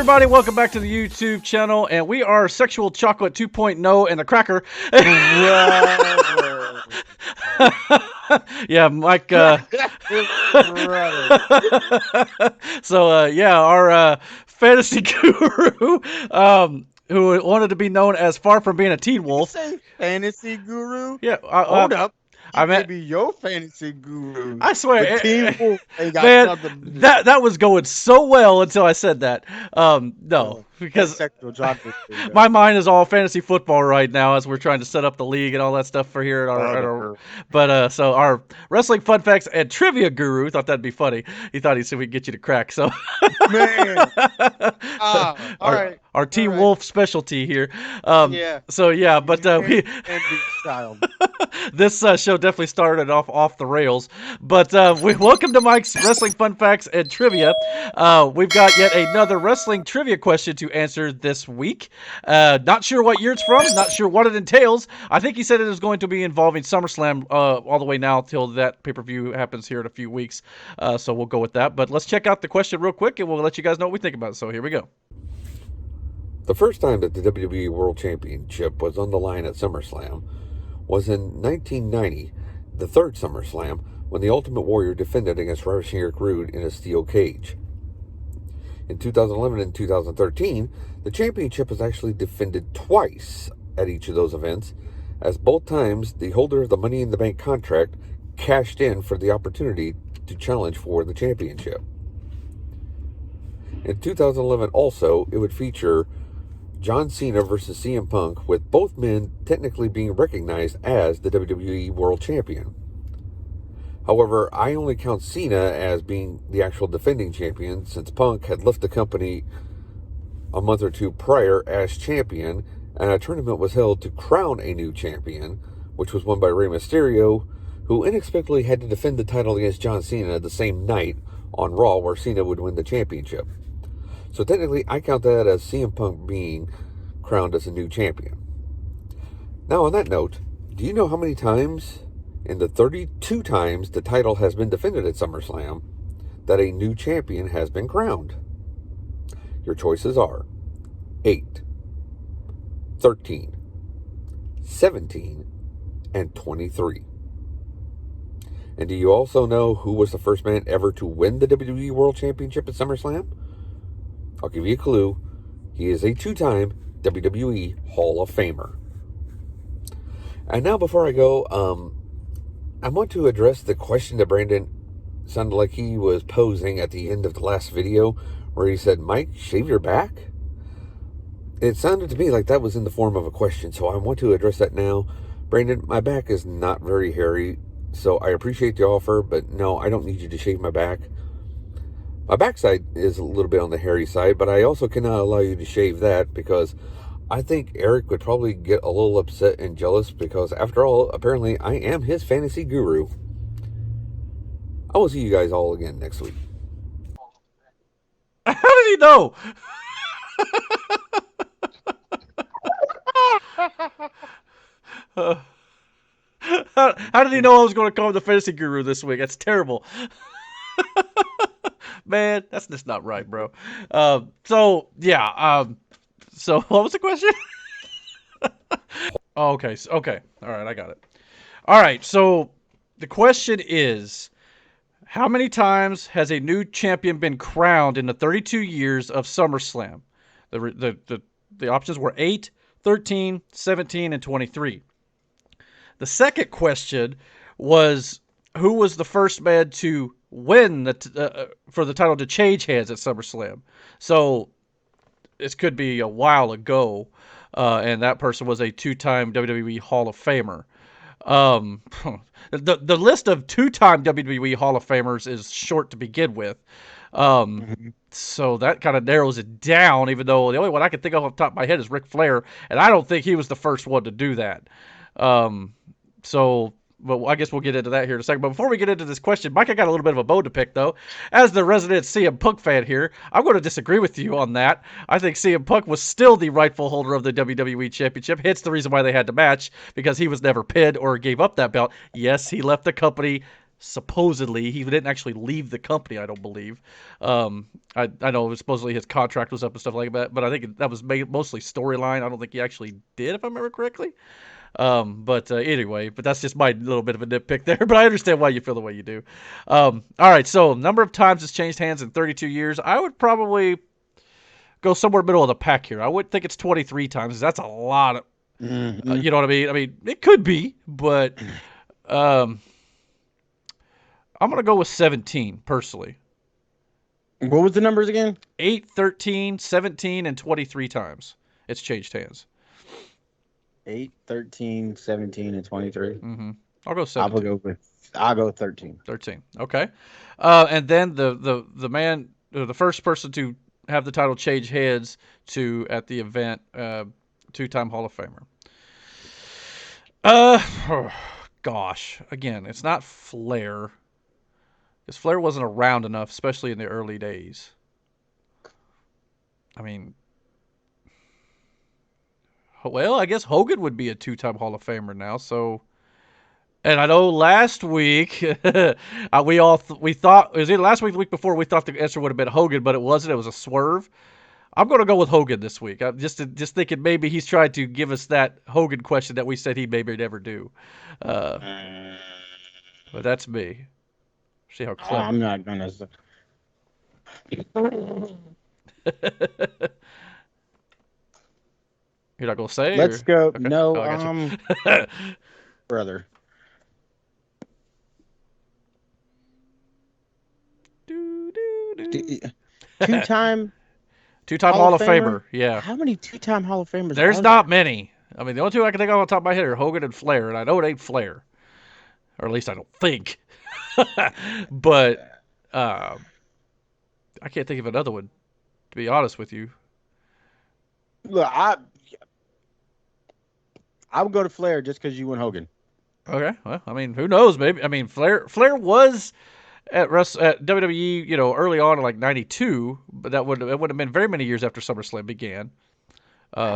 everybody, welcome back to the YouTube channel, and we are Sexual Chocolate 2.0 and the Cracker. Yeah, Mike. So, yeah, our fantasy guru, who wanted to be known as far from being a teen wolf. Say fantasy guru? Yeah, hold up. I meant be your fantasy guru. I swear, Teen Wolf ain't got man, nothing to do. that was going so well until I said that. No, because my mind is all fantasy football right now as we're trying to set up the league and all that stuff for here at our but so our wrestling fun facts and trivia guru thought that'd be funny. He thought he'd see if we could get you to crack. So, man, our Team Wolf specialty here. Yeah. So yeah, but this show definitely started off the rails. But we welcome to Mike's Wrestling Fun Facts and Trivia. We've got yet another wrestling trivia question to answer this week. Not sure what year it's from. Not sure what it entails. I think he said it is going to be involving SummerSlam all the way now till that pay-per-view happens here in a few weeks. So we'll go with that. But let's check out the question real quick, and we'll let you guys know what we think about it. So here we go. The first time that the WWE World Championship was on the line at SummerSlam was in 1990, the third SummerSlam, when the Ultimate Warrior defended against Ravishing Rick Rude in a steel cage. In 2011 and 2013, the championship was actually defended twice at each of those events, as both times the holder of the Money in the Bank contract cashed in for the opportunity to challenge for the championship. In 2011 also, it would feature John Cena versus CM Punk, with both men technically being recognized as the WWE World Champion. However, I only count Cena as being the actual defending champion, since Punk had left the company a month or two prior as champion, and a tournament was held to crown a new champion, which was won by Rey Mysterio, who inexplicably had to defend the title against John Cena the same night on Raw, where Cena would win the championship. So technically, I count that as CM Punk being crowned as a new champion. Now, on that note, do you know how many times in the 32 times the title has been defended at SummerSlam that a new champion has been crowned? Your choices are 8, 13, 17, and 23. And do you also know who was the first man ever to win the WWE World Championship at SummerSlam? I'll give you a clue. He is a two-time WWE Hall of Famer. And now, before I go, I want to address the question that Brandon sounded like he was posing at the end of the last video, where he said, "Mike, shave your back?" It sounded to me like that was in the form of a question, so I want to address that now. Brandon, my back is not very hairy, so I appreciate the offer, but no, I don't need you to shave my back. My backside is a little bit on the hairy side, but I also cannot allow you to shave that, because I think Eric would probably get a little upset and jealous, because after all, apparently I am his fantasy guru. I will see you guys all again next week. How did he know? How did he know I was going to call the fantasy guru this week? That's terrible. Man, that's just not right, bro. So what was the question? Okay. All right, I got it. All right, so the question is, how many times has a new champion been crowned in the 32 years of SummerSlam? The options were 8, 13, 17, and 23. The second question was, who was the first man to win for the title to change hands at SummerSlam? So this could be a while ago, and that person was a two-time WWE Hall of Famer. The list of two-time WWE Hall of Famers is short to begin with. So that kind of narrows it down, even though the only one I can think of off the top of my head is Ric Flair, and I don't think he was the first one to do that. But I guess we'll get into that here in a second. But before we get into this question, Mike, I got a little bit of a bone to pick, though. As the resident CM Punk fan here, I'm going to disagree with you on that. I think CM Punk was still the rightful holder of the WWE Championship. Hence the reason why they had to match, because he was never pinned or gave up that belt. Yes, he left the company supposedly. He didn't actually leave the company, I don't believe. I know supposedly his contract was up and stuff like that, but I think that was mostly storyline. I don't think he actually did, if I remember correctly. But anyway, but that's just my little bit of a nitpick there. But I understand why you feel the way you do. All right, so number of times it's changed hands in 32 years. I would probably go somewhere middle of the pack here. I would think it's 23 times. That's a lot of, you know what I mean? I mean, it could be, but I'm going to go with 17 personally. What was the numbers again? 8, 13, 17, and 23 times it's changed hands. 8, 13, 17, and 23. Mm-hmm. I'll go 17. I'll go 13. 13. Okay. And then the first person to have the title change hands to at the event, 2-time Hall of Famer. Gosh, again, it's not Flair, because Flair wasn't around enough, especially in the early days. I mean, well, I guess Hogan would be a 2-time Hall of Famer now. So, and I know last week we thought it was either last week or the week before we thought the answer would have been Hogan, but it wasn't. It was a swerve. I'm going to go with Hogan this week. I'm just thinking maybe he's tried to give us that Hogan question that we said he maybe never do. But that's me. See how clever. I'm not gonna. You're not gonna say? Let's or? go. Okay. No, Oh, I got you. brother. Two-time Hall of Famer. Yeah. How many two-time Hall of Famers? There's not many. I mean, the only two I can think of on top of my head are Hogan and Flair, and I know it ain't Flair, or at least I don't think. But I can't think of another one, to be honest with you. Look, I would go to Flair just because you went Hogan. Okay, well, I mean, who knows? Maybe. I mean, Flair was at WWE, early on in like '92, but it would have been very many years after SummerSlam began.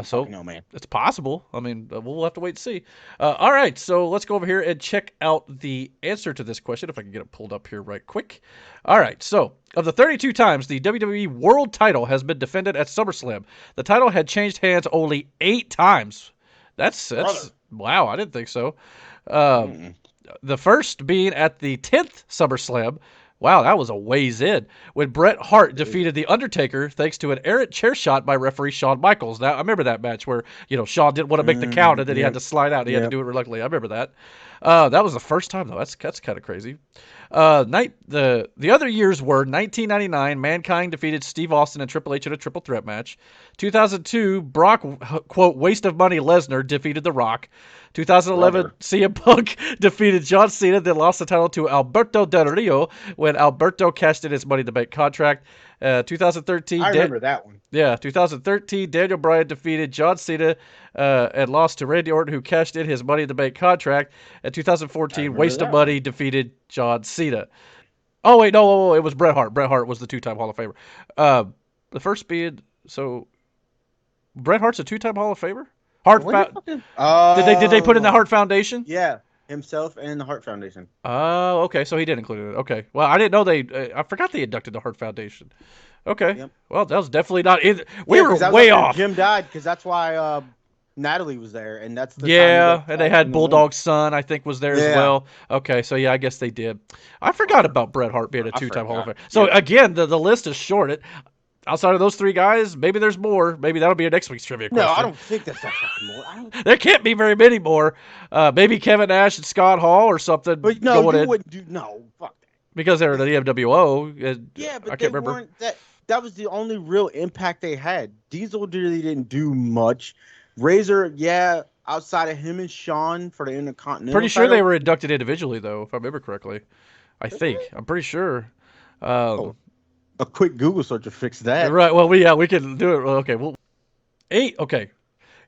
So no, man. It's possible. I mean, we'll have to wait and see. All right, so let's go over here and check out the answer to this question, if I can get it pulled up here right quick. All right, so of the 32 times the WWE World Title has been defended at SummerSlam, the title had changed hands only 8 times. That's wow, I didn't think so. The first being at the 10th SummerSlam. Wow, that was a ways in. When Bret Hart defeated The Undertaker thanks to an errant chair shot by referee Shawn Michaels. Now, I remember that match where, Shawn didn't want to make the count and then he had to slide out. He had to do it reluctantly. I remember that. That was the first time, though. That's kind of crazy. The other years were 1999, Mankind defeated Steve Austin and Triple H in a triple threat match. 2002, Brock, quote, waste of money Lesnar defeated The Rock. 2011, CM Punk defeated John Cena, then lost the title to Alberto Del Rio when Alberto cashed in his Money in the Bank contract. 2013, I remember that one. Yeah, 2013, Daniel Bryan defeated John Cena and lost to Randy Orton, who cashed in his Money in the Bank contract. And 2014, Waste of Money defeated John Cena. Oh, wait, no, it was Bret Hart. Bret Hart was the 2-time Hall of Famer. The first being, so Bret Hart's a 2-time Hall of Famer? Did they put in the Hart Foundation? Yeah, himself and the Hart Foundation. Oh, okay, so he did include it. Okay, well, I didn't know I forgot they inducted the Hart Foundation. Okay, Yep. Well, that was definitely not in. We were way off. Jim died because that's why Natalie was there, and that's the time and they had Bulldog's son, I think, was there as well. Okay, so yeah, I guess they did. I forgot about Bret Hart being a 2-time Hall of Famer. So again, the list is short. Outside of those 3 guys, maybe there's more. Maybe that'll be a next week's trivia question. No, I don't think that's that fucking more. There can't be very many more. Maybe Kevin Nash and Scott Hall or something. But no, you wouldn't do. No, fuck that. Because they're the NWO. Yeah, but I can't remember. Weren't that was the only real impact they had. Diesel really didn't do much. Razor, outside of him and Shawn for the Intercontinental. Pretty sure they were inducted individually, though, if I remember correctly. I think. I'm pretty sure. A quick Google search will fix that. Right. Well, we can do it. Okay. Well, 8. Okay.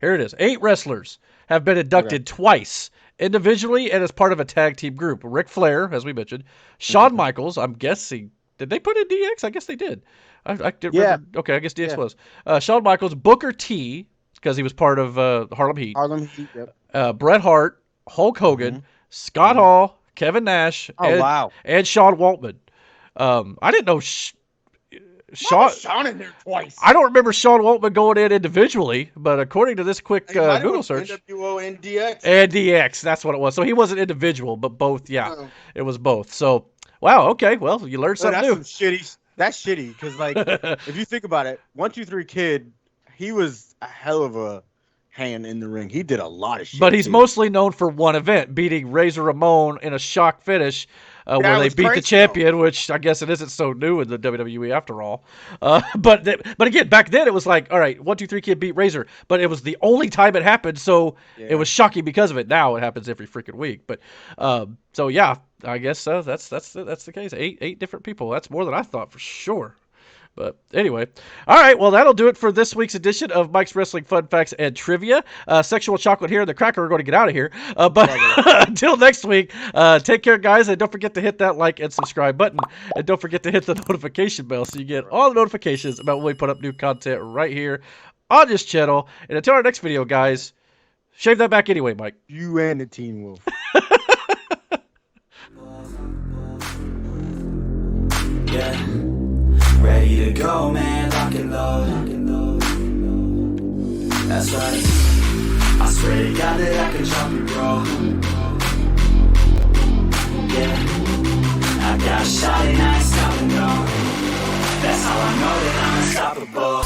Here it is. 8 wrestlers have been inducted twice, individually and as part of a tag team group. Ric Flair, as we mentioned. Shawn Michaels, I'm guessing. Did they put in DX? I guess they did. I didn't remember. Okay, I guess DX was. Shawn Michaels, Booker T, because he was part of Harlem Heat. Harlem Heat, yep. Bret Hart, Hulk Hogan, Scott Hall, Kevin Nash, Oh, wow. and Sean Waltman. I didn't know Sean. Sean in there twice. I don't remember Sean Waltman going in individually, but according to this quick Google search, NWO and DX. and DX, that's what it was. So he wasn't individual, but both. Yeah, Oh. it was both. So wow, okay, well you learned something new. That's some shitty. That's shitty because like if you think about it, 1, 2, 3 Kid, he was a hell of a hand in the ring. He did a lot of shit. But he's too. mostly known for one event, beating Razor Ramon in a shock finish, where That they was beat the crazy, champion, which I guess it isn't so new in the WWE after all. But again, back then it was like, all right, 1, 2, 3 Kid beat Razor, but it was the only time it happened, so it was shocking because of it. Now it happens every freaking week. But so yeah, I guess that's the case. Eight different people. That's more than I thought for sure. But anyway, all right, well, that'll do it for this week's edition of Mike's Wrestling Fun Facts and Trivia. Sexual Chocolate here and the Cracker are going to get out of here. But until next week, take care, guys, and don't forget to hit that like and subscribe button. And don't forget to hit the notification bell so you get all the notifications about when we put up new content right here on this channel. And until our next video, guys, shave that back anyway, Mike. You and the Teen Wolf. Yeah. Ready to go, man, lock and load. That's right. I swear to God that I can jump you, bro. Yeah. I got a shot and I ain't stopping, no. That's how I know that I'm unstoppable.